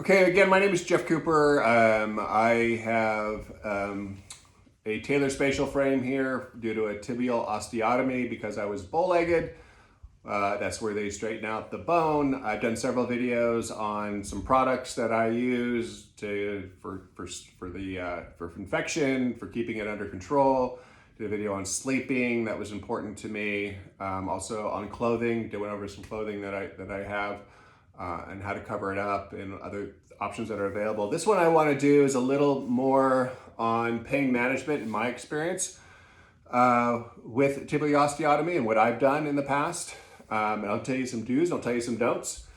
Okay, again, my name is Jeff Cooper. I have a tailor spatial frame here due to a tibial osteotomy because I was bow-legged. That's where they straighten out the bone. I've done several videos on some products that I use for infection, for keeping it under control. Did a video on sleeping that was important to me. Also on clothing, went over some clothing that I have. And how to cover it up and other options that are available. This one I want to do is a little more on pain management in my experience with tibial osteotomy and what I've done in the past. And I'll tell you some do's, I'll tell you some don'ts.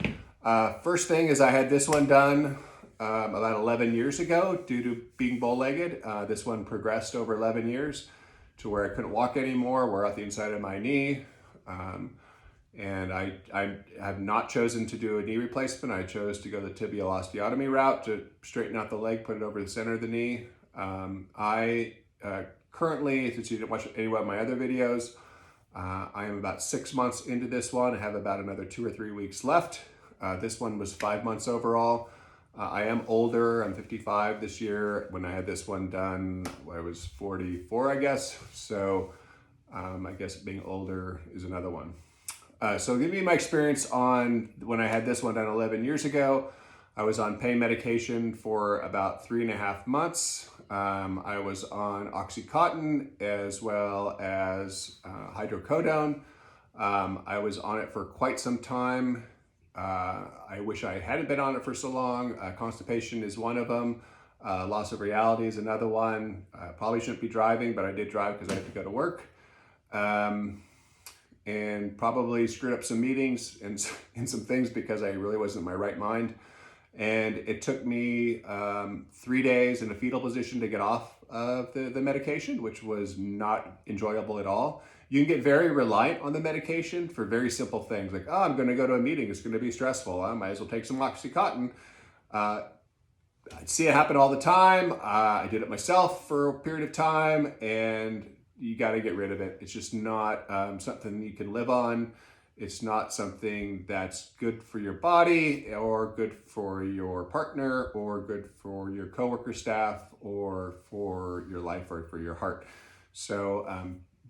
First thing is I had this one done about 11 years ago due to being bow-legged. This one progressed over 11 years to where I couldn't walk anymore, wore out the inside of my knee. And I have not chosen to do a knee replacement. I chose to go the tibial osteotomy route to straighten out the leg, put it over the center of the knee. I currently, since you didn't watch any of my other videos, I am about 6 months into this one. I have about another 2 or 3 weeks left. This one was 5 months overall. I am older, I'm 55 this year. When I had this one done, I was 44, I guess. So I guess being older is another one. So give me my experience on when I had this one done 11 years ago. I was on pain medication for about 3.5 months. I was on Oxycontin as well as hydrocodone. I was on it for quite some time. I wish I hadn't been on it for so long. Constipation is one of them. Loss of reality is another one. Probably shouldn't be driving, but I did drive because I had to go to work. And probably screwed up some meetings and some things because I really wasn't in my right mind. And it took me 3 days in a fetal position to get off of the medication, which was not enjoyable at all. You can get very reliant on the medication for very simple things like, oh, I'm going to go to a meeting, it's going to be stressful, I might as well take some Oxycontin. I see it happen all the time. I did it myself for a period of time, and you got to get rid of it. It's just not something you can live on. It's not something that's good for your body or good for your partner or good for your coworker staff or for your life or for your heart. So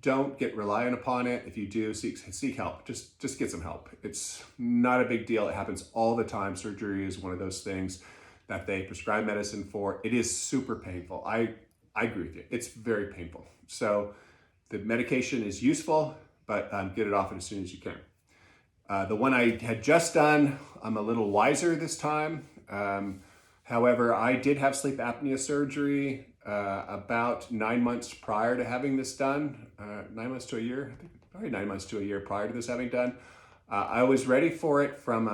don't get reliant upon it. If you do, seek help. Just get some help. It's not a big deal. It happens all the time. Surgery is one of those things that they prescribe medicine for. It is super painful. I agree with you. It's very painful. So the medication is useful, but get it off as soon as you can. The one I had just done, I'm a little wiser this time. However, I did have sleep apnea surgery about 9 months prior to having this done. 9 months to a year, I think probably 9 months to a year prior to this having done. I was ready for it from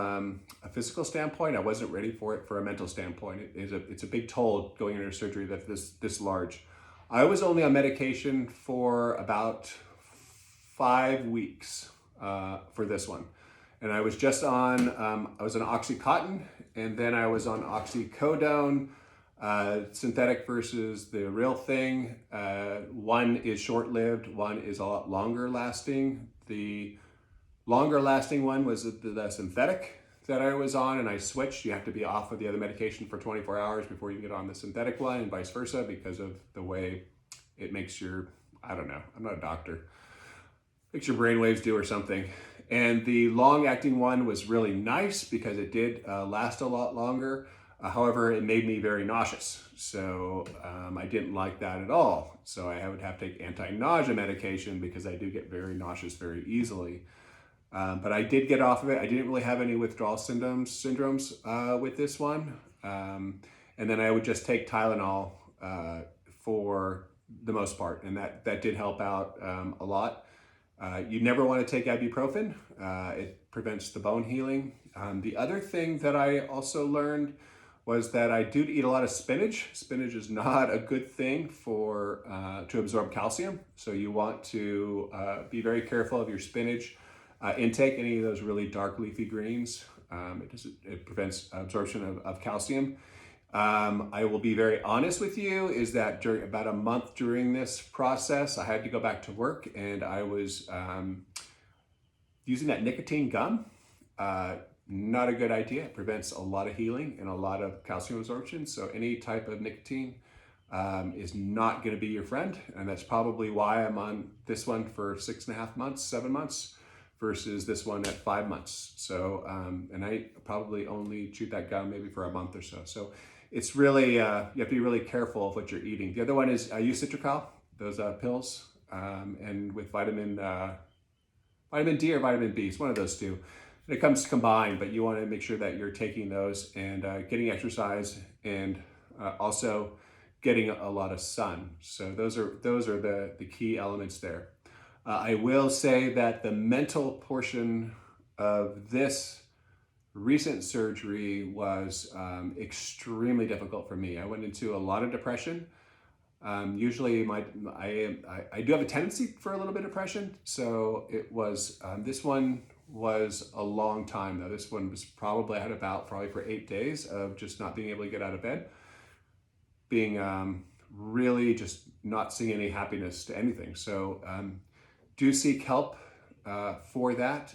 a physical standpoint. I wasn't ready for it for a mental standpoint. It's a big toll going into surgery that's this large. I was only on medication for about 5 weeks for this one. And I was just on, I was on Oxycontin, and then I was on oxycodone, synthetic versus the real thing. One is short-lived, one is a lot longer lasting. The longer lasting one was the synthetic that I was on, and I switched. You have to be off of the other medication for 24 hours before you can get on the synthetic one, and vice versa, because of the way it makes your, I don't know, I'm not a doctor, makes your brainwaves do or something. And the long-acting one was really nice because it did last a lot longer. However, it made me very nauseous. So I didn't like that at all. So I would have to take anti-nausea medication because I do get very nauseous very easily. But I did get off of it. I didn't really have any withdrawal syndromes with this one. And then I would just take Tylenol for the most part. And that did help out a lot. You never want to take ibuprofen. It prevents the bone healing. The other thing that I also learned was that I do eat a lot of spinach. Spinach is not a good thing to absorb calcium. So you want to be very careful of your spinach intake, any of those really dark leafy greens. It prevents absorption of calcium. I will be very honest with you, is that during about a month during this process, I had to go back to work, and I was using that nicotine gum. not a good idea. It prevents a lot of healing and a lot of calcium absorption. So any type of nicotine is not going to be your friend. And that's probably why I'm on this one for 6.5 months, 7 months, versus this one at 5 months. So, and I probably only chewed that gum maybe for a month or so. So it's really, you have to be really careful of what you're eating. The other one is I use Citracal, those pills, and with vitamin D or vitamin B, it's one of those two. And it comes combined, but you want to make sure that you're taking those and getting exercise and also getting a lot of sun. So those are the key elements there. I will say that the mental portion of this recent surgery was extremely difficult for me. I went into a lot of depression. Usually I do have a tendency for a little bit of depression. So it was, this one was a long time though. This one was probably, I had about probably for 8 days of just not being able to get out of bed, being really just not seeing any happiness to anything. So do seek help for that.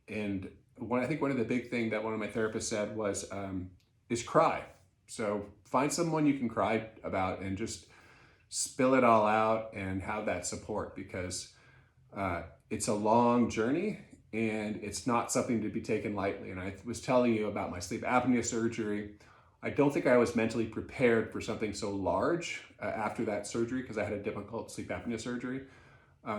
And I think one of the big thing that one of my therapists said was, is cry. So find someone you can cry about and just spill it all out and have that support, because it's a long journey and it's not something to be taken lightly. And I was telling you about my sleep apnea surgery. I don't think I was mentally prepared for something so large after that surgery, because I had a difficult sleep apnea surgery.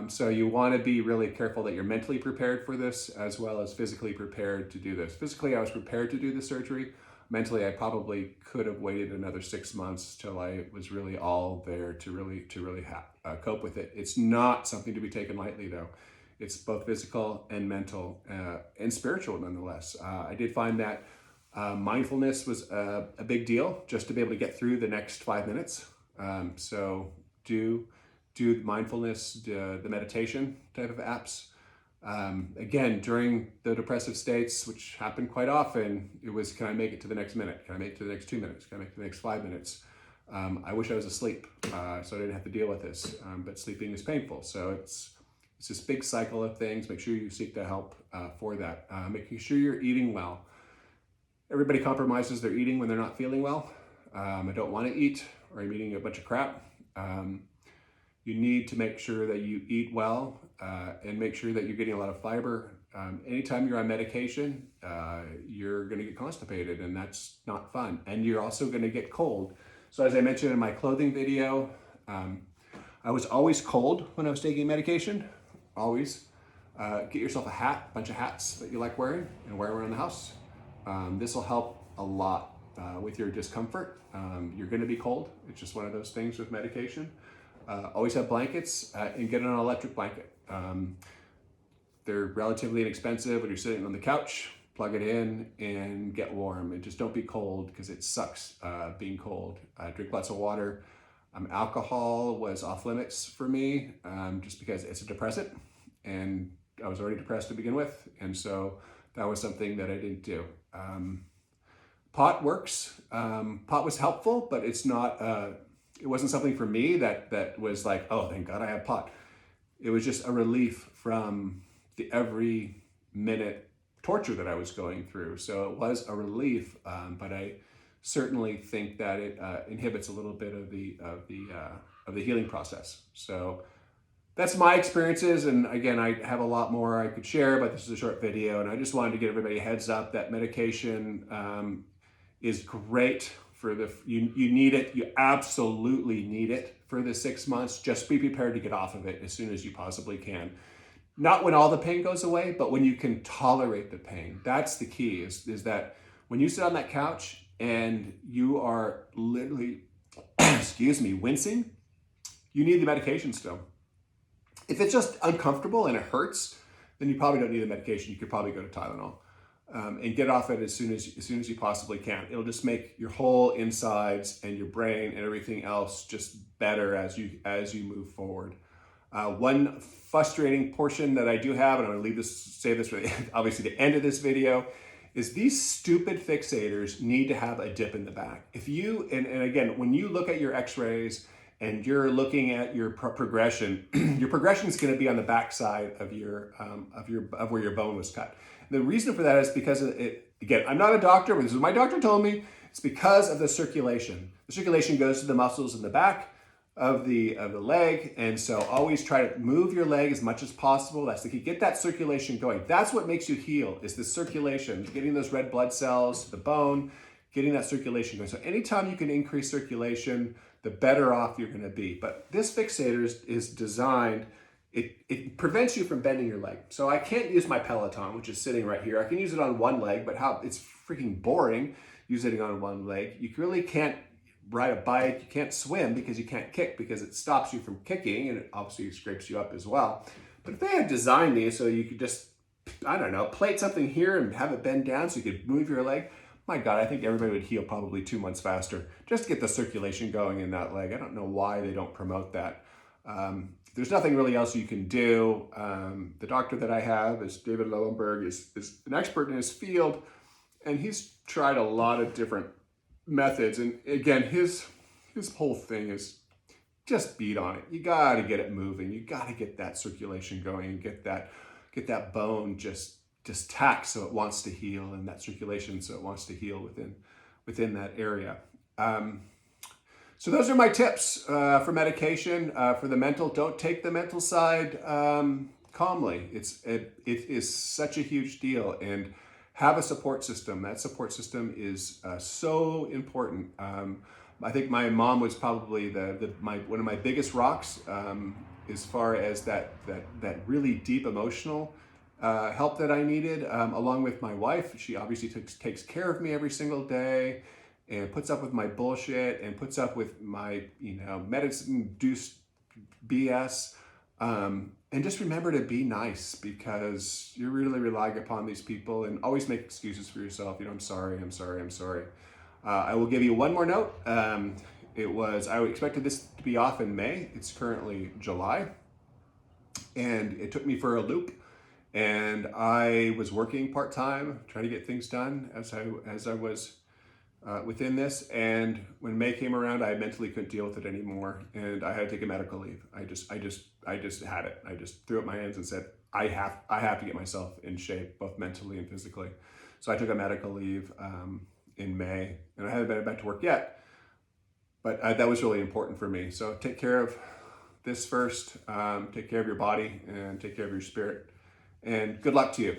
So you want to be really careful that you're mentally prepared for this as well as physically prepared to do this. Physically, I was prepared to do the surgery. Mentally, I probably could have waited another 6 months till I was really all there to really cope with it. It's not something to be taken lightly though. It's both physical and mental and spiritual nonetheless. I did find that mindfulness was a big deal just to be able to get through the next 5 minutes. So do mindfulness, the meditation type of apps. Again, during the depressive states, which happened quite often, it was, can I make it to the next minute? Can I make it to the next 2 minutes? Can I make it to the next 5 minutes? I wish I was asleep, so I didn't have to deal with this, but sleeping is painful. So it's this big cycle of things. Make sure you seek the help for that. Making sure you're eating well. Everybody compromises their eating when they're not feeling well. I don't want to eat, or I'm eating a bunch of crap. You need to make sure that you eat well and make sure that you're getting a lot of fiber. Anytime you're on medication, you're going to get constipated, and that's not fun. And you're also going to get cold. So as I mentioned in my clothing video, I was always cold when I was taking medication, always. Get yourself a bunch of hats that you like wearing, and wear around the house. This will help a lot with your discomfort. You're going to be cold. It's just one of those things with medication. Always have blankets and get an electric blanket. They're relatively inexpensive when you're sitting on the couch. Plug it in and get warm, and just don't be cold, because it sucks being cold. Drink lots of water. Alcohol was off limits for me just because it's a depressant, and I was already depressed to begin with, and so that was something that I didn't do. Pot works. Pot was helpful, but it's not. It wasn't something for me that was like, oh, thank God I have pot. It was just a relief from the every minute torture that I was going through. So it was a relief, but I certainly think that it inhibits a little bit of the healing process. So that's my experiences. And again, I have a lot more I could share, but this is a short video, and I just wanted to give everybody a heads up that medication is great. You need it, you absolutely need it for the 6 months. Just be prepared to get off of it as soon as you possibly can. Not when all the pain goes away, but when you can tolerate the pain. That's the key, is that when you sit on that couch and you are literally, wincing, you need the medication still. If it's just uncomfortable and it hurts, then you probably don't need the medication. You could probably go to Tylenol. And get off it as soon as you possibly can. It'll just make your whole insides and your brain and everything else just better as you move forward. One frustrating portion that I do have, and I'm going to save this for obviously the end of this video, is these stupid fixators need to have a dip in the back. If you and again, when you look at your X-rays and you're looking at your progression, your progression is going to be on the back side of where your bone was cut. The reason for that is because again, I'm not a doctor, but this is what my doctor told me. It's because of the circulation. The circulation goes to the muscles in the back of the leg, and so always try to move your leg as much as possible. That's the key. Get that circulation going. That's what makes you heal, is the circulation, getting those red blood cells to the bone, getting that circulation going. So anytime you can increase circulation, the better off you're going to be. But this fixator is designed, it prevents you from bending your leg. So I can't use my Peloton, which is sitting right here. I can use it on one leg, but it's freaking boring using it on one leg. You really can't ride a bike, you can't swim because you can't kick, because it stops you from kicking, and it obviously scrapes you up as well. But if they had designed these so you could just, I don't know, plate something here and have it bend down so you could move your leg, my God, I think everybody would heal probably 2 months faster just to get the circulation going in that leg. I don't know why they don't promote that. There's nothing really else you can do. The doctor that I have is David Lowenberg, is an expert in his field, and he's tried a lot of different methods. And again, his whole thing is just beat on it. You got to get it moving. You got to get that circulation going and get that bone just taxed so it wants to heal, and that circulation so it wants to heal within that area. So those are my tips for medication. For the mental, don't take the mental side calmly. It is such a huge deal, and have a support system. That support system is so important. I think my mom was probably one of my biggest rocks as far as that really deep emotional help that I needed, along with my wife. She obviously takes care of me every single day and puts up with my bullshit and puts up with my medicine-induced BS. And just remember to be nice, because you're really relying upon these people, and always make excuses for yourself. I'm sorry. I will give you one more note. I expected this to be off in May. It's currently July, and it took me for a loop. And I was working part-time, trying to get things done as I was within this. And when May came around, I mentally couldn't deal with it anymore, and I had to take a medical leave. I just had it. I just threw up my hands and said, I have to get myself in shape, both mentally and physically. So I took a medical leave in May, and I haven't been back to work yet, but that was really important for me. So take care of this first, take care of your body, and take care of your spirit, and good luck to you.